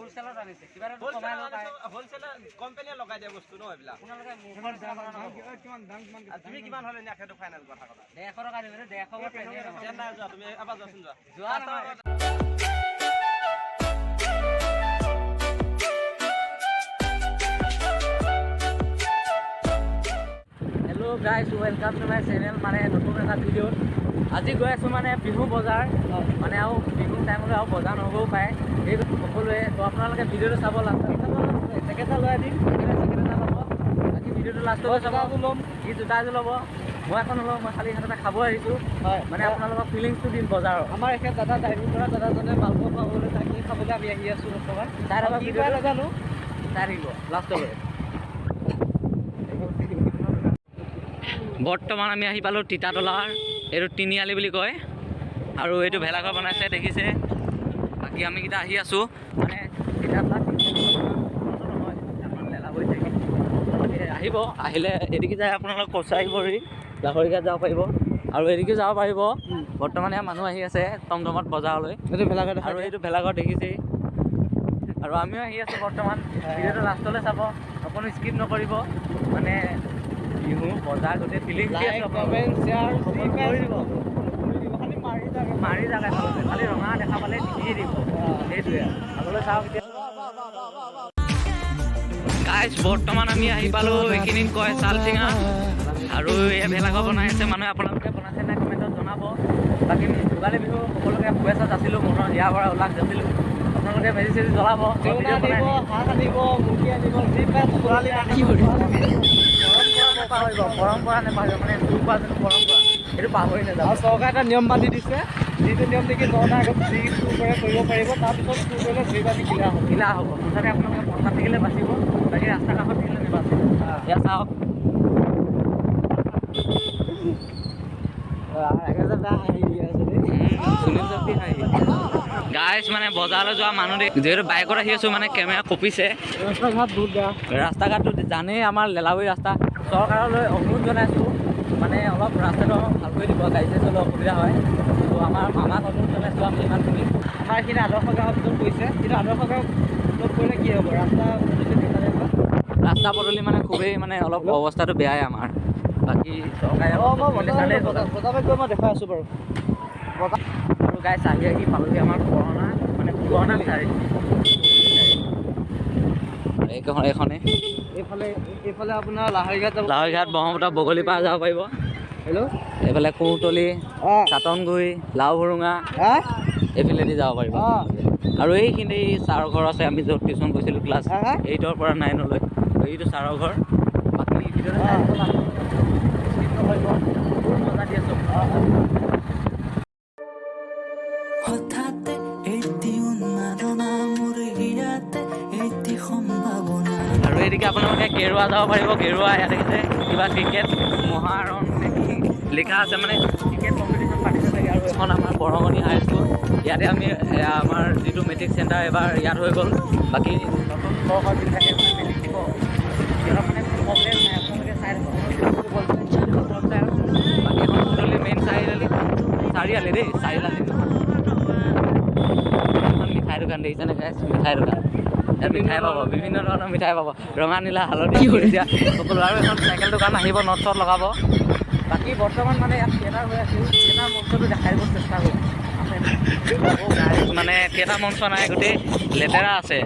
হোলসেলত আনিছে কিবা এটা কমাই লব পায় হোলসেলার কোম্পানিয়ে লগাই দিয়া বস্তু ন এইবিলা আপোনালোকে কিমান দাম তুমি কিমান হলে নি আখেটো ফাইনাল কথা কথা 150 টকা দিবলে 150 বৰ পেনে নহয় যেন নাই যোৱা তুমি এবাৰ যোৱাচোন যোৱা যোৱা নহয় hello guys welcome to my channel माने नতুন এটা ভিডিও আজি গৈ আছো মানে বিহু বজাৰ মানে আৰু বিহু টাইমলৈ আৰু বজাৰ নহবও পায় এই সকলোৱে তো আপোনালোকে ভিডিওটো চাব লাষ্টত জেকেটটা লৈ দিম জেকেটটা ল'ব বাকি ভিডিওটো লাষ্টত চাব ল'ম কি জোতা এযোৰ ল'ব মই এখন ল'ম মই খালি হাততে খাব আহিছোঁ হয় মানে আপোনালোকৰ ফিলিংছটো দিম বজাৰৰ আমাৰ এখেত দাদা ড্ৰাইভিং কৰা দাদাজনে মালপোৱা খাবলৈ তাকে খাবলৈ আমি আহি আছোঁ বৰ্তমান তাৰ আগত ভিডিঅ' নাজানো চাই থাকিব লাষ্টলৈ বৰ্তমান আমি আহি পালোঁ তিতাতলাৰ এইটো তিনিআলি বুলি কয় আৰু এইটো ভেলাঘৰ বনাইছে দেখিছে বাকী আমি কেইটা আহি আছোঁ মানে তিতাতলা আহিব আহিলে এদিকে যায় আপোনালোক কছাৰী কৰি গাহৰিঘাট যাব পাৰিব আৰু এদিকে যাব পাৰিব বৰ্তমান ইয়াৰ মানুহ আহি আছে টমটমত বজাৰলৈ এইটো ভেলাঘৰ আৰু এইটো ভেলাঘৰ দেখিছেই আৰু আমিও আহি আছোঁ বৰ্তমান ভিডিঅ'টো লাষ্টলৈ চাব অকণো স্কিপ নকৰিব মানে বিহু বজাৰ গোটেই ফিলিং মাৰি জাগা খালি ৰঙা দেখা পালে দি দিব সেইটোৱে আগলৈ চাওক গাইজ বৰ্তমান আমি আহি পালোঁ এইখিনি কয় চালচিঙা আৰু এই ভেলাঘৰ বনাই আছে মানুহে আপোনালোকে বনাইছে নাই কমেণ্টত জনাব বাকী ভোগালী বিহু সকলোকে শুভেচ্ছা যাচিলোঁ মনৰ ইয়াৰ পৰা উল্লাস যাচিলোঁ আপোনালোকে মেজি চেজি জ্বলাব হাঁহ আনিব মুৰ্গী আনিব পৰম্পৰা নেপাহৰিব মানে চুৰ কৰা যোনটো পৰম্পৰা সেইটো পাহৰি নাযাব চৰকাৰে এটা নিয়ম বান্ধি দিছে যিটো নিয়ম দেখি জনতাৰ আগত যি চুৰ কৰে কৰিব পাৰিব তাৰপিছত চুৰ কৰিলে ধৰিবানি কিলা হ'ব মুঠতে আপোনালোকে পঞ্চায়ত থাকিলে বাচিব বাকী ৰাস্তা কাষত থাকিলে নেবাচিব এয়া চাওক গাইজ মানে বজাৰলৈ যোৱা মানুহ যিহেতু বাইকত আহি আছোঁ মানে কেমেৰা কঁপিছে ৰাস্তা ঘাটটো জানেই আমাৰ লেলাবৰী ৰাস্তা চৰকাৰলৈ অনুৰোধ জনাইছোঁ মানে অলপ ৰাস্তাটো ভালকৈ দিব গাড়ী চাড়ী চলিব অসুবিধা হয় ত' আমাৰ মামাক অনুৰোধ জনাইছোঁ আমি ইমানখিনি আমাৰ এইখিনি আদৰ্শ গাঁৱত য'ত কৰিছে কিন্তু আদৰ্শ গাঁৱত য'ত কৰিলে কি হ'ব ৰাস্তা পদূলি মানে খুবেই মানে অলপ অৱস্থাটো বেয়াই আমাৰ বাকী চৰকাৰে মই দেখাই আছোঁ বাৰু আৰু গাই চাহি আহি পালোহি আমাৰ পুৰণা বিচাৰি এইখনে এইফালে আপোনাৰ লাহৰীঘাট ব্ৰহ্মপুত্ৰ বগলী পাৰ যাব পাৰিব হেল্ল' এইফালে কুঁহতলি কাটনগুৰি লাওভুৰুঙা এইফালেদি যাব পাৰিব আৰু এইখিনি ছাৰৰ ঘৰ আছে আমি য'ত টিউশ্যন কৰিছিলোঁ ক্লাছ 8ৰ পৰা 9লৈ এইটো ছাৰৰ ঘৰ বাকী ভিডিঅ'টো মজা দি আছোঁ আৰু এদিকে আপোনালোকে গেৰুৱা যাব পাৰিব গেৰুৱা ইয়াত দেখিছে কিবা ক্ৰিকেট মহাৰণ লিখা আছে মানে ক্ৰিকেট কম্পিটিশ্যন পাতিছে চাগে আৰু এখন আমাৰ বৰঙণি হাইস্কুল ইয়াতে আমি আমাৰ যিটো মেট্ৰিক চেণ্টাৰ এবাৰ ইয়াত হৈ গ'ল বাকী নতুন চৰকাৰ যিবিলাকে মানে মেট্ৰিক দিব সিহঁতৰ মানে প্ৰব্লেম নাই আপোনালোকে চাই বাকী এখন ট'টেলি মেইন চাৰিআলি দেই চাৰিআলি এখন মিঠাই দোকান দেখিছেনে গাইছ মিঠাই দোকান ইয়াত মিঠাই পাব বিভিন্ন ধৰণৰ মিঠাই পাব ৰঙা নীলা হালধি সেউজীয়া সকলো আৰু এখন চাইকেল দোকান আহিব নট চট লগাব বাকী বৰ্তমান মানে ইয়াত থিয়েটাৰ হৈ আছিল থিয়েটাৰ মঞ্চটো দেখাই দিব চেষ্টা কৰিম মানে থিয়েটাৰ মঞ্চ নাই গোটেই লেতেৰা আছে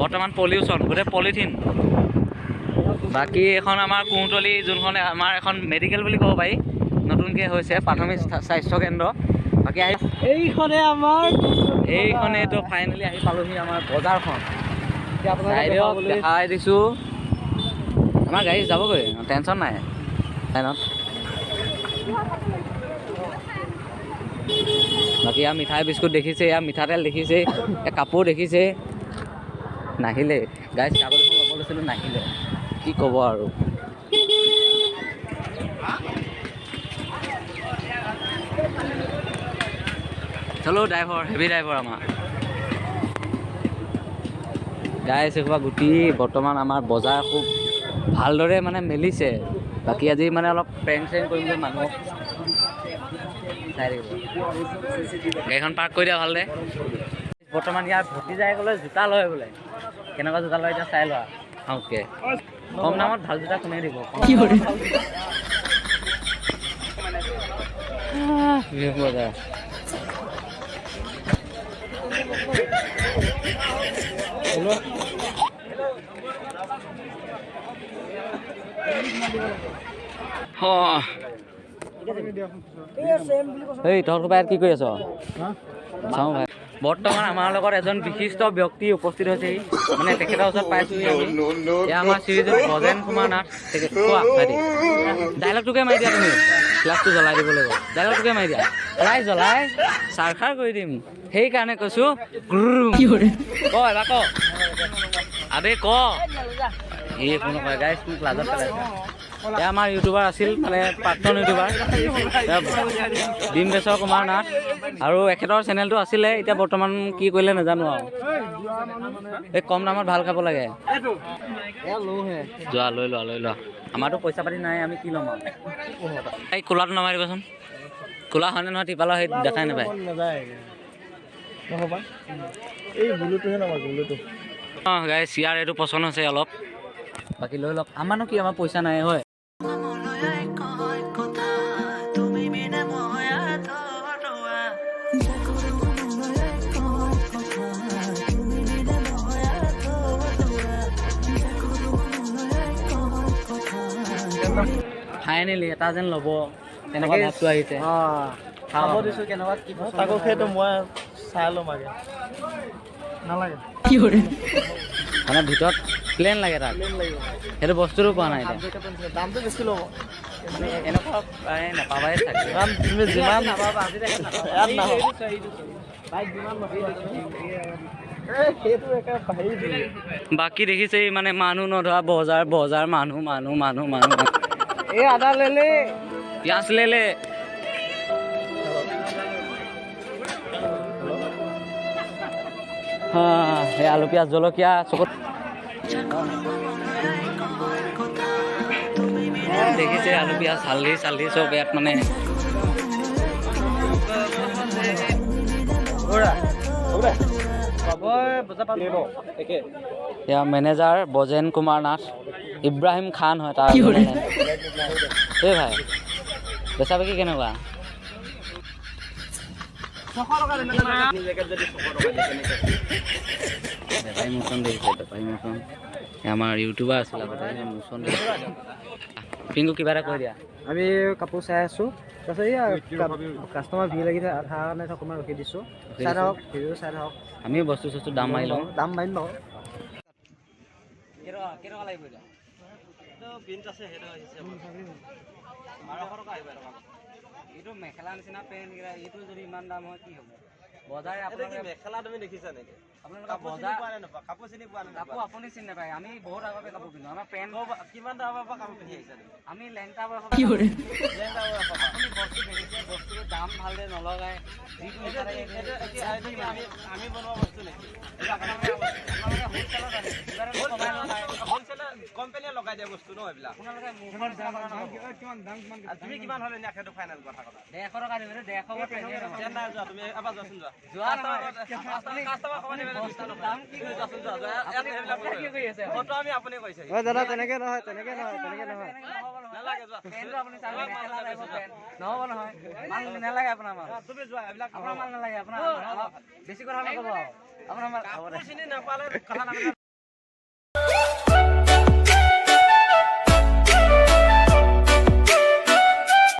বৰ্তমান পলিউশ্যন গোটেই পলিথিন বাকী এখন আমাৰ কুঁহতলি যোনখন আমাৰ এখন মেডিকেল বুলি ক'ব পাৰি নতুনকৈ হৈছে প্ৰাথমিক স্বাস্থ্য কেন্দ্ৰ বাকী এইখনেতো ফাইনেলি আহি পালোহি আমাৰ বজাৰখন দেখাই দিছোঁ আমাৰ গাড়ী যাবগৈ টেনশ্যন নাই লাইনত বাকী ইয়াৰ মিঠাই বিস্কুট দেখিছে ইয়াৰ মিঠাতেল দেখিছে ইয়াৰ কাপোৰ দেখিছে নাহিলে গাড়ী কাগজ এখন ল'ব লৈছিলোঁ নাহিলে কি ক'ব আৰু চলো ড্ৰাইভাৰ হেভি ড্ৰাইভাৰ আমাৰ গাইছ এসোপা গুটি বৰ্তমান আমাৰ বজাৰ খুব ভালদৰে মানে মেলিছে বাকী আজি মানে অলপ প্ৰেং চেং কৰিম বুলি মানুহক চাই থাকিব গাড়ীখন পাৰ্ক কৰি দিয়া ভালদৰে বৰ্তমান ইয়াৰ ভতিজাই গ'লে জোতা লয় বোলে। কেনেকুৱা জোতা লয় এতিয়া চাই লোৱা। অ'কে, কম দামত ভাল জোতা কোনে দিব? বিহু বজাৰ এই তহঁতৰ পাই কি কৰি আছ? চাওঁ ভাই। বৰ্তমান আমাৰ লগত এজন বিশিষ্ট ব্যক্তি উপস্থিত হৈছে। মানে তেখেতৰ ওচৰত পাইছোহি আমি। এয়া আমাৰ শ্ৰীযুত ব্ৰজেন কুমাৰ নাথ। তেখেত কোৱা ভাইটি, ডাইলগটোকে মাৰি দিয়া তুমি। ক্লাছটো জ্বলাই দিব লাগিব। ডাইলগটোকে মাৰি দিয়া। জ্বলাই চাৰখাৰ কৰি দিম। সেইকাৰণে কৈছোঁ ক এবাৰ ক আবে ক। এই একো নকয় গাইছ, মোক লাজত পেলাইছে। এয়া আমাৰ ইউটিউবাৰ আছিল, মানে প্ৰাক্তন ইউটিউবাৰ ডিম্বেশ্বৰ কুমাৰ নাথ। আৰু এখেতৰ চেনেলটো আছিলে, এতিয়া বৰ্তমান কি কৰিলে নাজানো আৰু। এই কম দামত ভাল খাব লাগে। যোৱা লৈ লোৱা। আমাৰতো পইচা পাতি নাই, আমি কি ল'ম আৰু। এই কোলাটো নমাই দিবাচোন। কোলা হয়নে নহয় টিপালৰ সেই দেখাই নাপায়। অঁ গাইছ, ইয়াৰ এইটো পচন্দ হৈছে অলপ, বাকী লৈ লওক। আমাৰনো কি, আমাৰ পইচা নাই হয়। ফাইনেলি এটা যেন ল'ব তেনেকুৱা ভাৱটো আহিছে। খাব দিছোঁ কেনেকুৱা কি তাকো সেইটো মই চাই ল'ম আগে। নালাগে মানে ভিতৰত প্লেন লাগে তাক, সেইটো বস্তুটো পোৱা নাই এতিয়া। দামটো বেছি ল'ব। এনেকুৱা নাপাবাই থাকে। তুমি যিমান বাকী দেখিছে মানে মানুহ নধৰা বজাৰ মানুহ এই আদা লেলে পিঁয়াজ লেলে। সেই আলু পিঁয়াজ জলকীয়া চকুত দেখিছে। আলু পিঁয়াজ হালধি চব ইয়াত মানে এয়া মেনেজাৰ ব্ৰজেন কুমাৰ নাথ। ইব্ৰাহিম খান হয় তাৰ। এই ভাই বেচা বিকি কেনেকুৱা? বেপাৰী মোচন দেখিছে, বেপাৰী মোচন আমাৰ ইউটিউবাৰ আছিল আগতে। মোচন পিংকু কিবা এটা কৈ দিয়া। আমি কাপোৰ চাই আছোঁ, তাৰপিছত এইয়া কাষ্টমাৰ ভিৰ লাগি থকাৰ কাৰণে অকণমান ৰখি দিছোঁ। চাই থাকক, ভিডিঅ' চাই থাকক। আমি বস্তু দাম মাৰি লওঁ। দাম মাৰিম বাৰু। কেইটকা লাগিব এতিয়া? এইটো মেখেলা নিচিনা পেণ্ট, এইটো যদি ইমান দাম হয় কি হ'ব? বজাৰ মেখেলা তুমি দেখিছা নেকি? কাপোৰ চিনি পোৱা নাই? কাপোৰ আপুনি চিনি নাপায়। আমি বহুত আগতে কাপোৰ পিন্ধো। আমাৰ পেণ্ট কিমান দামৰ পৰা কাপোৰ পিন্ধি আহিছা তুমি? আমি লেংটা বয়সৰ আপুনি বস্তু দেখিছে, বস্তুৰ দাম ভালদৰে নলগায়। আমি বনোৱা বস্তু নেকি? কোম্পানীয়ে লগাই দিয়া বস্তু ন এইবিলাক। তুমি কিমান হ'লে নিয়া সেইটো ফাইনেল কথা ক'বা। 150 টকা দিম। 150 নাই যোৱা, তুমি এবাৰ যোৱাচোন যোৱা। আপুনি কৈছে দাদা তেনেকে নহয়। নালাগে যোৱা। নহ'ব নহয়, মাল নালাগে আপোনাৰ মাল। তুমি যোৱা, এইবিলাক আপোনাৰ মাল নালাগে। আপোনাৰ বেছি কথা নক'ব। আপোনাৰ মাল চিনি নাপালে কথা